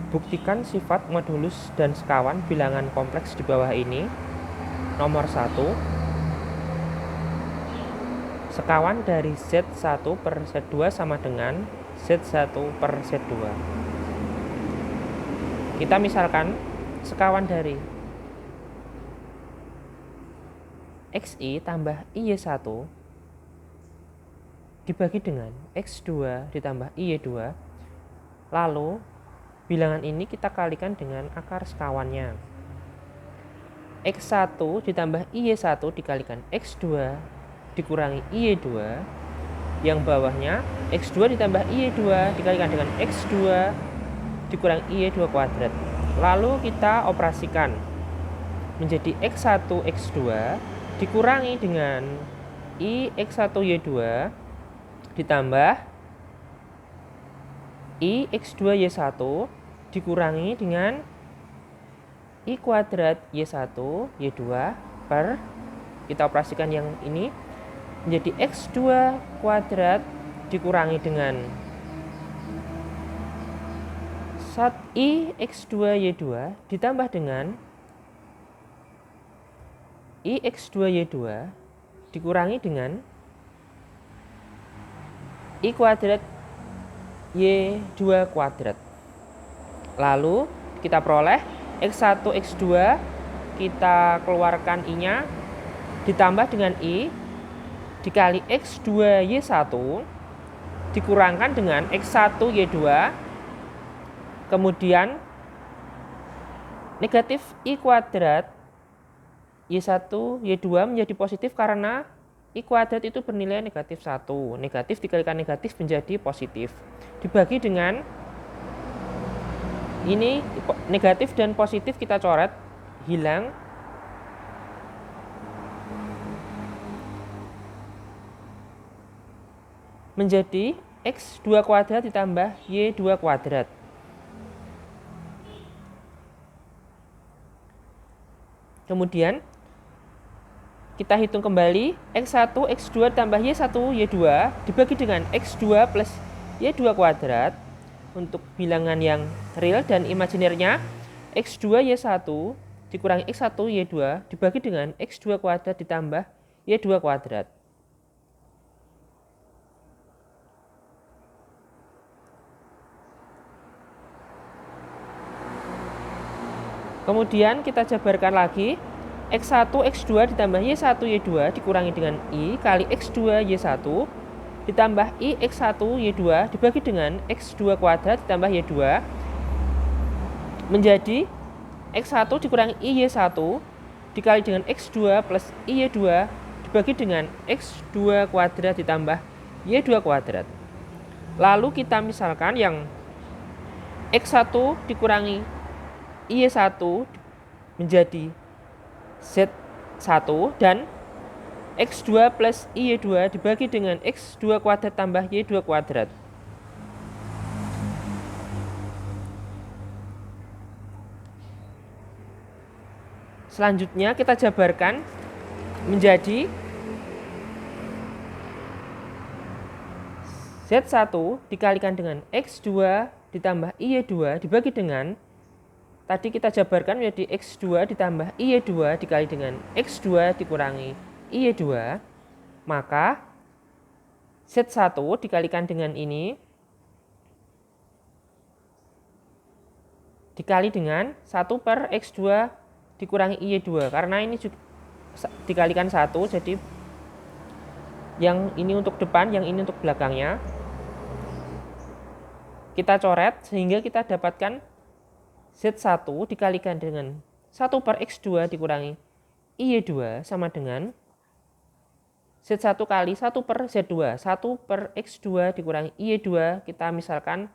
Buktikan sifat modulus dan sekawan bilangan kompleks di bawah ini. Nomor 1, sekawan dari Z1 per Z2 sama dengan Z1 per Z2. Kita misalkan sekawan dari XI tambah IY1 dibagi dengan X2 ditambah IY2. Lalu bilangan ini kita kalikan dengan akar sekawannya. X1 ditambah IY1 dikalikan X2 dikurangi IY2. Yang bawahnya X2 ditambah IY2 dikalikan dengan X2 dikurangi IY2 kuadrat. Lalu kita operasikan menjadi X1 X2 dikurangi dengan I X1 Y2 ditambah I X2 Y1 dikurangi dengan I kuadrat Y1 Y2 per, kita operasikan yang ini menjadi X2 kuadrat dikurangi dengan I X2 Y2 ditambah dengan I X2 Y2 dikurangi dengan I kuadrat Y2 kuadrat. Lalu kita peroleh X1 X2, kita keluarkan I-nya ditambah dengan I dikali X2 Y1 dikurangkan dengan X1 Y2, kemudian negatif I kuadrat Y1 Y2 menjadi positif karena I kuadrat itu bernilai negatif 1. Negatif dikalikan negatif menjadi positif. Dibagi dengan ini negatif dan positif kita coret, hilang. Menjadi X2 kuadrat ditambah Y2 kuadrat. Kemudian kita hitung kembali X1 X2 tambah Y1 Y2 dibagi dengan X2 plus Y2 kuadrat. Untuk bilangan yang real dan imajinernya X2 Y1 dikurangi X1 Y2 dibagi dengan X2 kuadrat ditambah Y2 kuadrat. Kemudian kita jabarkan lagi X1 X2 ditambah Y1 Y2 dikurangi dengan I kali X2 Y1 ditambah I X1 Y2 dibagi dengan X2 kuadrat ditambah Y2 menjadi X1 dikurangi I Y1 dikali dengan X2 plus I Y2 dibagi dengan X2 kuadrat ditambah Y2 kuadrat. Lalu kita misalkan yang X1 dikurangi I Y1 menjadi Z1 dan X2 plus Y2 dibagi dengan X2 kuadrat tambah Y2 kuadrat. Selanjutnya kita jabarkan menjadi Z1 dikalikan dengan X2 ditambah Y2 dibagi dengan, tadi kita jabarkan menjadi X2 ditambah Y2 dikali dengan X2 dikurangi Y2, maka Z1 dikalikan dengan ini dikali dengan 1 per X2 dikurangi Y2, karena ini juga dikalikan 1, jadi yang ini untuk depan, yang ini untuk belakangnya. Kita coret sehingga kita dapatkan Z1 dikalikan dengan 1 per X2 dikurangi Y2 sama dengan Z1 kali 1 per Z2. 1 per X2 dikurangi Y2, kita misalkan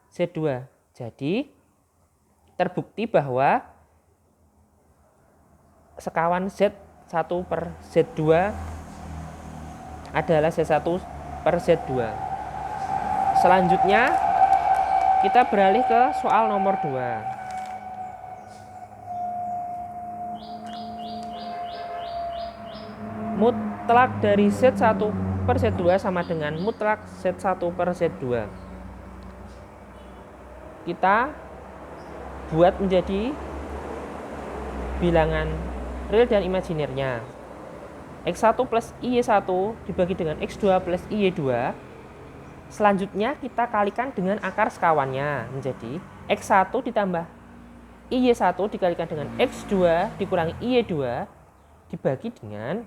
Z2. Jadi terbukti bahwa sekawan Z1 per Z2 adalah Z1 per Z2. Selanjutnya kita beralih ke soal nomor 2. Mutlak dari Z1 per Z2 sama dengan mutlak Z1 per Z2. Kita buat menjadi bilangan real dan imajinernya. X1 plus IY1 dibagi dengan X2 plus IY2. Selanjutnya kita kalikan dengan akar sekawannya, menjadi X1 ditambah IY1 dikalikan dengan X2 dikurangi IY2 dibagi dengan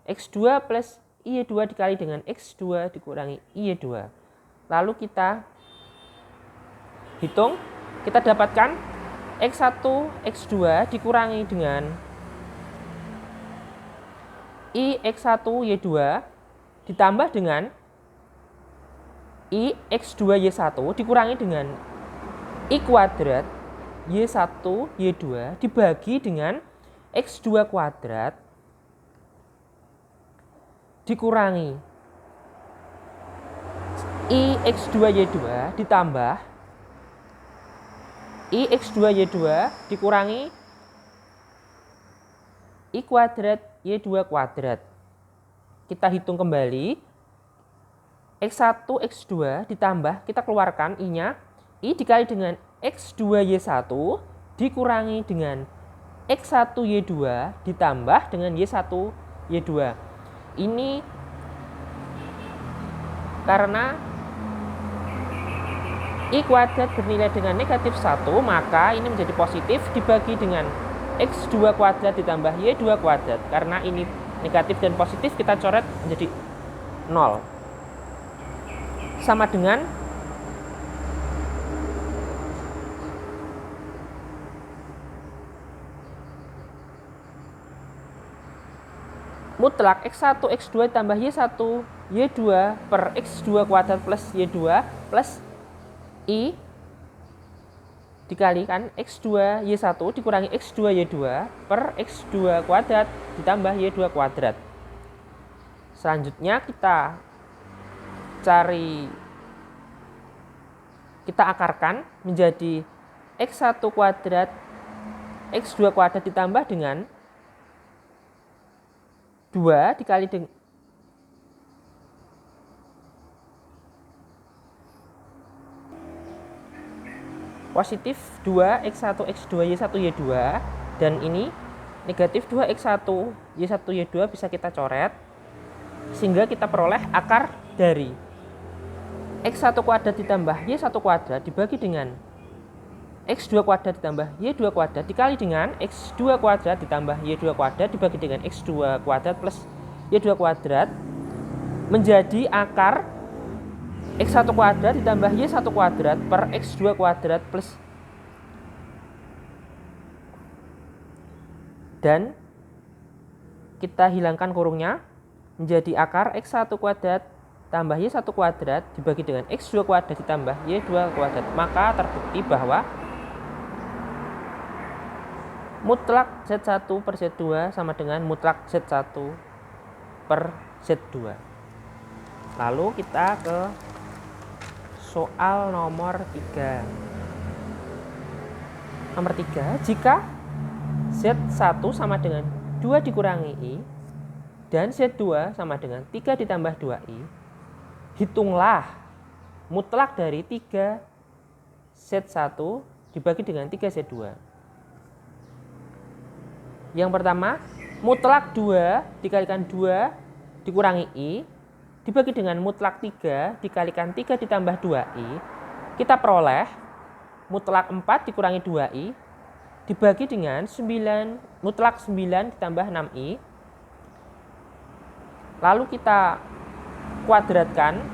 X2 plus IY2 dikali dengan X2 dikurangi IY2. Lalu kita hitung, kita dapatkan X1 X2 dikurangi dengan I X1 Y2 ditambah dengan I X2 Y1 dikurangi dengan I kuadrat Y1 Y2 dibagi dengan X2 kuadrat dikurangi I X2 Y2 ditambah I X2 Y2 dikurangi I kuadrat Y2 kuadrat. Kita hitung kembali. X1 X2 ditambah, kita keluarkan I-nya, I dikali dengan X2 Y1 dikurangi dengan X1 Y2 ditambah dengan Y1 Y2. Ini karena I kuadrat bernilai dengan negatif 1, maka ini menjadi positif dibagi dengan X2 kuadrat ditambah Y2 kuadrat. Karena ini negatif dan positif, kita coret menjadi 0. Sama dengan mutlak X1 X2 tambah Y1 Y2 per X2 kuadrat plus Y2 plus I dikalikan X2 Y1 dikurangi X2 Y2 per X2 kuadrat ditambah Y2 kuadrat. Selanjutnya kita akarkan menjadi X1 kuadrat X2 kuadrat ditambah dengan 2 dikali dengan positif 2 X1 X2 Y1 Y2 dan ini negatif 2 X1 Y1 Y2 bisa kita coret sehingga kita peroleh akar dari X1 kuadrat ditambah Y1 kuadrat dibagi dengan X2 kuadrat ditambah Y2 kuadrat dikali dengan X2 kuadrat ditambah Y2 kuadrat dibagi dengan X2 kuadrat plus Y2 kuadrat menjadi akar X1 kuadrat ditambah Y1 kuadrat per X2 kuadrat plus dan kita hilangkan kurungnya menjadi akar X1 kuadrat tambah Y1 kuadrat dibagi dengan X2 kuadrat ditambah Y2 kuadrat. Maka terbukti bahwa mutlak Z1 per Z2 sama dengan mutlak Z1 per Z2. Lalu kita ke soal nomor 3. Nomor 3, jika Z1 sama dengan 2 dikurangi I dan Z2 sama dengan 3 ditambah 2I, hitunglah mutlak dari 3 Z1 dibagi dengan 3 Z2. Yang pertama, mutlak 2 dikalikan 2 dikurangi I dibagi dengan mutlak 3 dikalikan 3 ditambah 2I, kita peroleh mutlak 4 dikurangi 2I dibagi dengan 9, mutlak 9 ditambah 6I. Lalu kita kuadratkan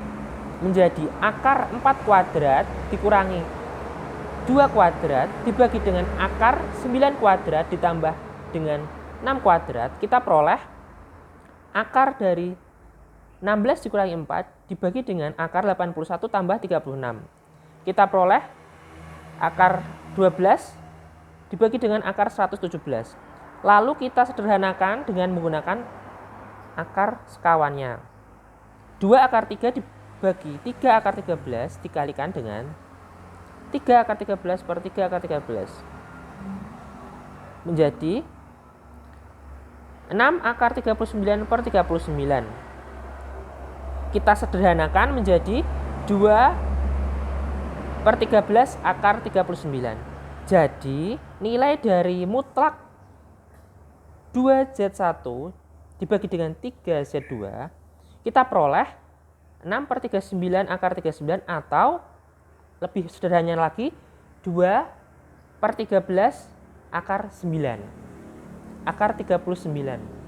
menjadi akar 4 kuadrat dikurangi 2 kuadrat dibagi dengan akar 9 kuadrat ditambah dengan 6 kuadrat. Kita peroleh akar dari 16 dikurangi 4 dibagi dengan akar 81 tambah 36. Kita peroleh akar 12 dibagi dengan akar 117. Lalu kita sederhanakan dengan menggunakan akar sekawannya. 2 akar 3 dibagi 3 akar 13 dikalikan dengan 3 akar 13 per 3 akar 13. Menjadi 6 akar 39 per 39. Kita sederhanakan menjadi 2 per 13 akar 39. Jadi nilai dari mutlak 2Z1 dibagi dengan 3Z2 kita peroleh 6/39 akar 39 atau lebih sederhananya lagi 2/13 akar 9 akar 39.